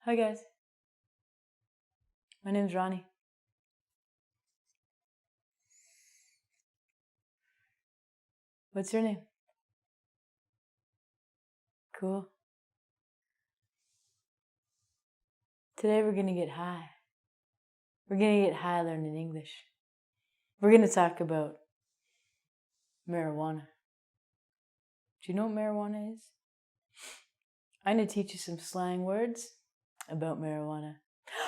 Hi guys, my name's Ronnie. What's your name? Cool. Today we're gonna get high. We're gonna get high learning English. We're gonna talk about marijuana. Do you know what marijuana is? I'm gonna teach you some slang words about marijuana.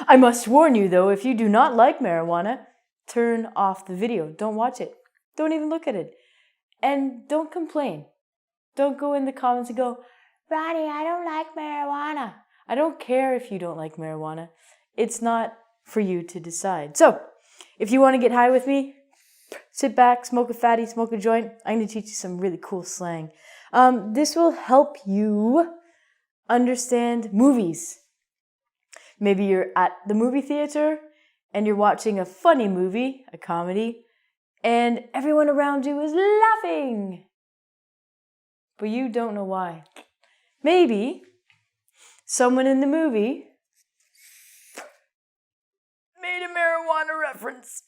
I must warn you though, if you do not like marijuana, turn off the video. Don't watch it. Don't even look at it. And don't complain. Don't go in the comments and go, Ronnie, I don't like marijuana. I don't care if you don't like marijuana. It's not for you to decide. So, if you want to get high with me, sit back, smoke a fatty, smoke a joint. I'm going to teach you some really cool slang. This will help you understand movies. Maybe you're at the movie theater and you're watching a funny movie, a comedy, and everyone around you is laughing. But you don't know why. Maybe someone in the movie made a marijuana reference.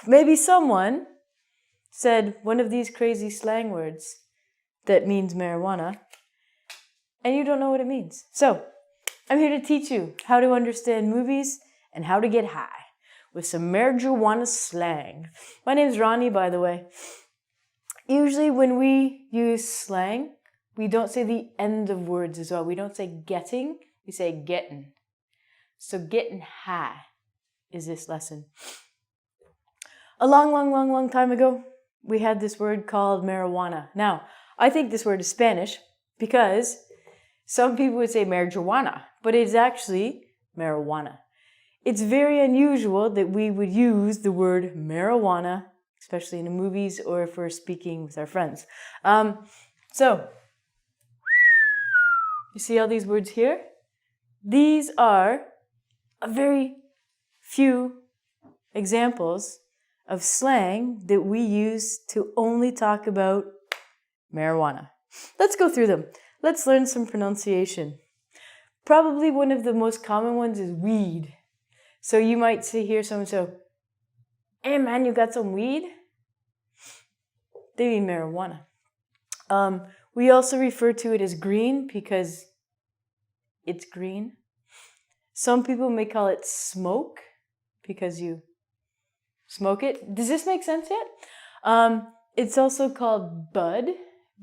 Maybe someone said one of these crazy slang words that means marijuana, and you don't know what it means. So, I'm here to teach you how to understand movies and how to get high with some marijuana slang. My name's Ronnie, by the way. Usually when we use slang, we don't say the end of words as well. We don't say getting, we say getting. So getting high is this lesson. A long time ago, we had this word called marijuana. Now, I think this word is Spanish because some people would say marijuana, but it's actually marijuana. It's very unusual that we would use the word marijuana, especially in the movies or if we're speaking with our friends. So, you see all these words here? These are a very few examples of slang that we use to only talk about marijuana. Let's go through them. Let's learn some pronunciation. Probably one of the most common ones is weed. So you might hear someone say, hey man, you got some weed? They mean marijuana. We also refer to it as green because it's green. Some people may call it smoke because you smoke it. Does this make sense yet? It's also called bud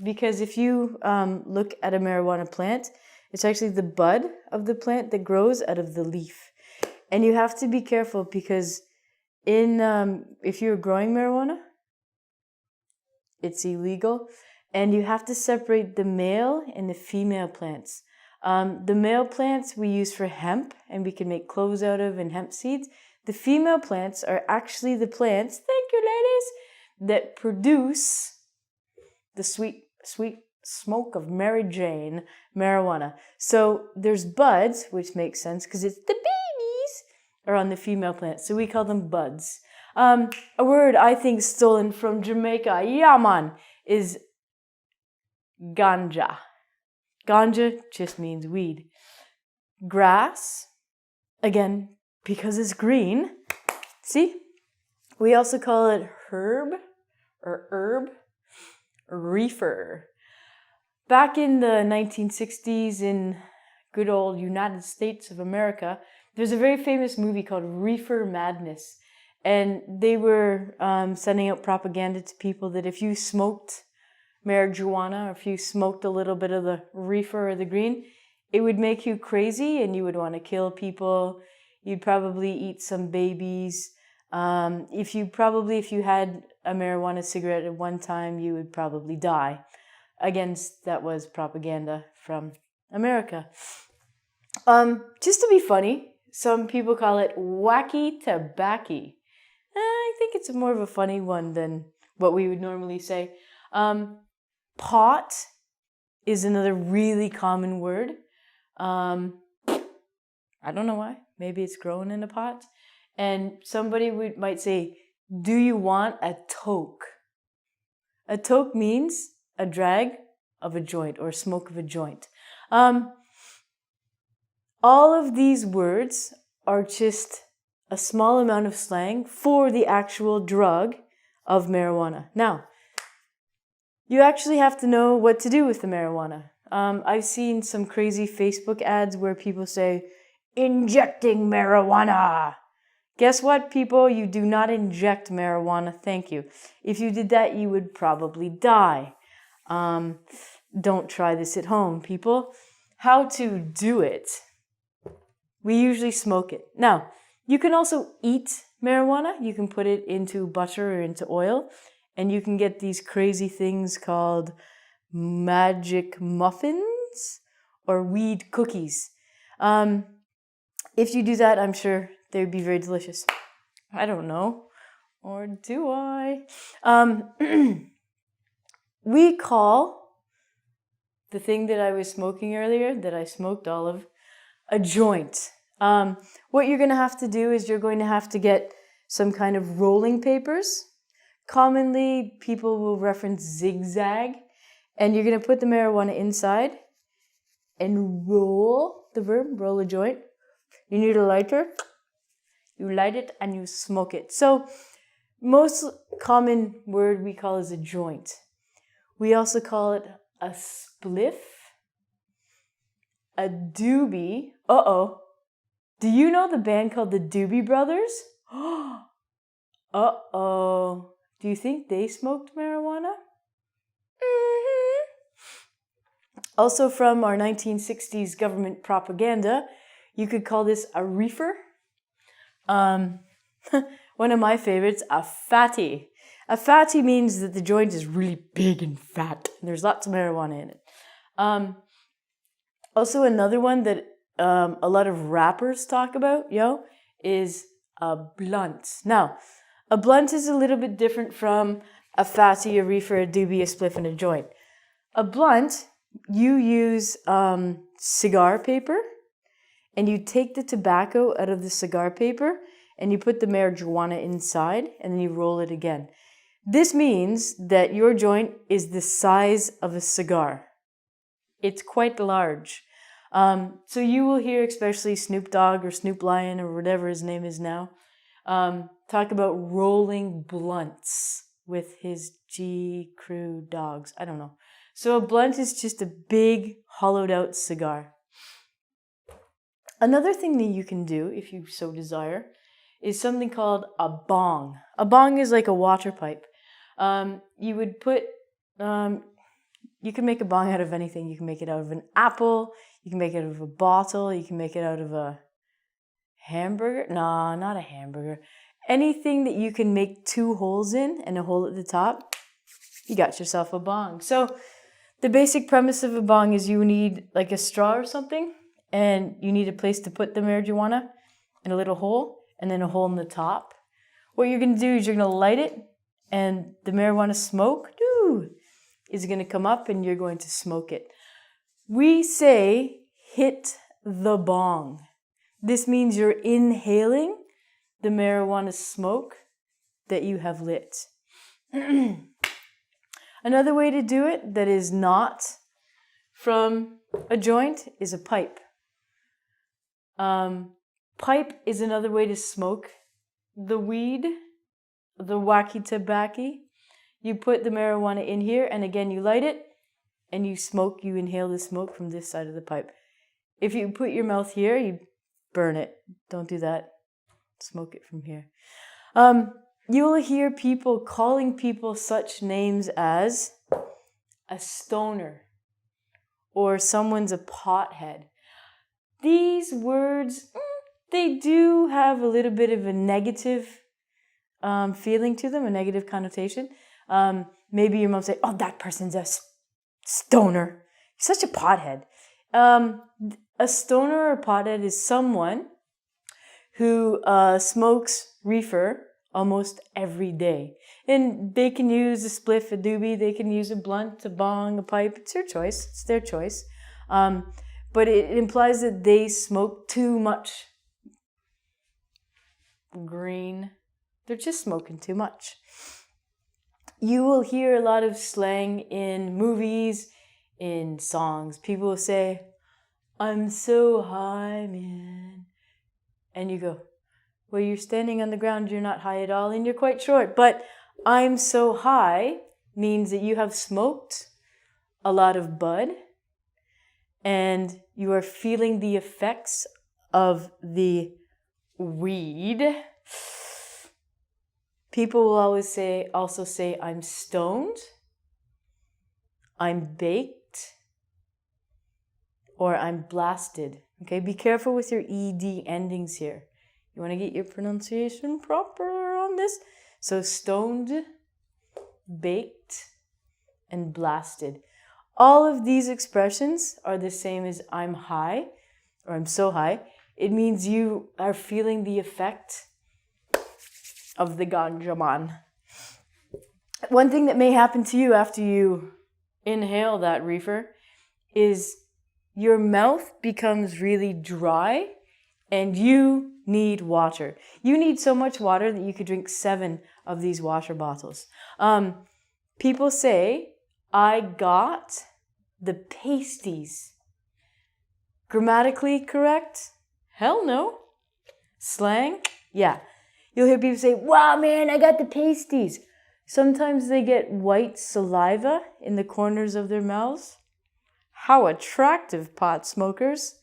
because if you look at a marijuana plant, it's actually the bud of the plant that grows out of the leaf. And you have to be careful because if you're growing marijuana, it's illegal. And you have to separate the male and the female plants. The male plants we use for hemp, and we can make clothes out of and hemp seeds. The female plants are actually the plants, thank you ladies, that produce the sweet smoke of Mary Jane, marijuana. So there's buds, which makes sense because it's the babies are on the female plants. So we call them buds. A word I think stolen from Jamaica, yeah man, is ganja. Ganja just means weed. Grass, again, because it's green. See? We also call it herb or herb. Reefer. Back in the 1960s in good old United States of America, there's a very famous movie called Reefer Madness. And they were sending out propaganda to people that if you smoked marijuana or if you smoked a little bit of the reefer or the green, it would make you crazy and you would want to kill people. You'd probably eat some babies. If you had a marijuana cigarette at one time, you would probably die. Again, that was propaganda from America. Just to be funny, some people call it wacky tobacco. I think it's more of a funny one than what we would normally say. Pot is another really common word. I don't know why. Maybe it's grown in a pot. And somebody might say, do you want a toke? A toke means a drag of a joint or smoke of a joint. All of these words are just a small amount of slang for the actual drug of marijuana. Now, you actually have to know what to do with the marijuana. I've seen some crazy Facebook ads where people say, injecting marijuana. Guess what, people? You do not inject marijuana. Thank you. If you did that, you would probably die. Don't try this at home, people. How to do it? We usually smoke it. Now, you can also eat marijuana. You can put it into butter or into oil, and you can get these crazy things called magic muffins or weed cookies. If you do that, I'm sure they would be very delicious. I don't know. Or do I? We call the thing that I was smoking earlier, that I smoked all of, a joint. What you're going to have to do is you're going to have to get some kind of rolling papers. Commonly, people will reference zigzag. And you're going to put the marijuana inside and roll, the verb, roll a joint. You need a lighter. You light it and you smoke it. So, most common word we call is a joint. We also call it a spliff, a doobie. Do you know the band called the Doobie Brothers? Do you think they smoked marijuana? Mm-hmm. Also from our 1960s government propaganda, you could call this a reefer. One of my favorites, a fatty. A fatty means that the joint is really big and fat, and there's lots of marijuana in it. Also, another one that a lot of rappers talk about, is a blunt. Now, a blunt is a little bit different from a fatty, a reefer, a doobie, a spliff, and a joint. A blunt, you use cigar paper, and you take the tobacco out of the cigar paper, and you put the marijuana inside, and then you roll it again. This means that your joint is the size of a cigar. It's quite large. So you will hear especially Snoop Dogg or Snoop Lion or whatever his name is now, talk about rolling blunts with his G Crew dogs. I don't know. So a blunt is just a big hollowed out cigar. Another thing that you can do, if you so desire, is something called a bong. A bong is like a water pipe. You would put, you can make a bong out of anything. You can make it out of an apple. You can make it out of a bottle. You can make it out of a hamburger. No, not a hamburger. Anything that you can make two holes in and a hole at the top, you got yourself a bong. So the basic premise of a bong is you need like a straw or something, and you need a place to put the marijuana and a little hole, and then a hole in the top. What you're going to do is you're going to light it, and the marijuana smoke is going to come up, and you're going to smoke it. We say, hit the bong. This means you're inhaling the marijuana smoke that you have lit. Another way to do it that is not from a joint is a pipe. Pipe is another way to smoke the weed, the wacky tobacco. You put the marijuana in here, and again you light it, and you smoke, you inhale the smoke from this side of the pipe. If you put your mouth here, you burn it. Don't do that. Smoke it from here. You will hear people calling people such names as a stoner or someone's a pothead. These words, they do have a little bit of a negative feeling to them, a negative connotation. Maybe your mom say, "Oh, that person's a stoner. You're such a pothead." A stoner or a pothead is someone who smokes reefer almost every day. And they can use a spliff, a doobie, they can use a blunt, a bong, a pipe. It's their choice. It's their choice. But it implies that they smoke too much green. They're just smoking too much. You will hear a lot of slang in movies, in songs. People will say, I'm so high, man. And you go, well, you're standing on the ground, you're not high at all, and you're quite short. But I'm so high means that you have smoked a lot of bud and you are feeling the effects of the weed. People will always also say, I'm stoned, I'm baked, or I'm blasted. Okay, be careful with your ED endings here. You want to get your pronunciation proper on this? So stoned, baked, and blasted. All of these expressions are the same as I'm high, or I'm so high. It means you are feeling the effect of the ganja man. One thing that may happen to you after you inhale that reefer is your mouth becomes really dry and you need water. You need so much water that you could drink 7 of these water bottles. People say, I got the pasties. Grammatically correct? Hell no. Slang? Yeah. You'll hear people say, wow, man, I got the pasties. Sometimes they get white saliva in the corners of their mouths. How attractive, pot smokers.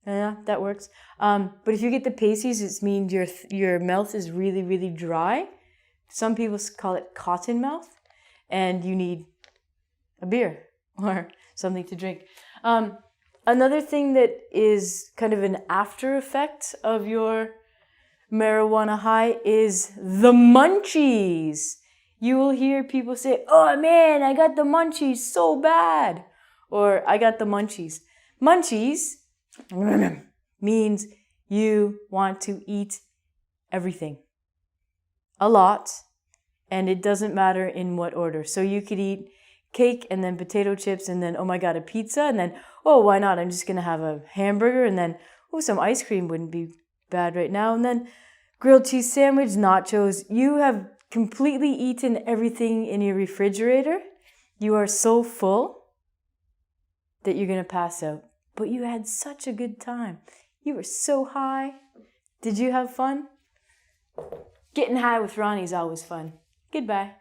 Yeah, that works. But if you get the pasties, it means your mouth is really, really dry. Some people call it cotton mouth. And you need a beer or something to drink. Another thing that is kind of an after effect of your marijuana high is the munchies. You will hear people say, oh man, I got the munchies so bad. Or I got the munchies. Munchies means you want to eat everything. A lot. And it doesn't matter in what order. So you could eat cake and then potato chips and then, oh my God, a pizza. And then, oh, why not? I'm just going to have a hamburger. And then, oh, some ice cream wouldn't be bad right now. And then grilled cheese sandwich, nachos. You have completely eaten everything in your refrigerator. You are so full that you're going to pass out. But you had such a good time. You were so high. Did you have fun? Getting high with Ronnie is always fun. Goodbye.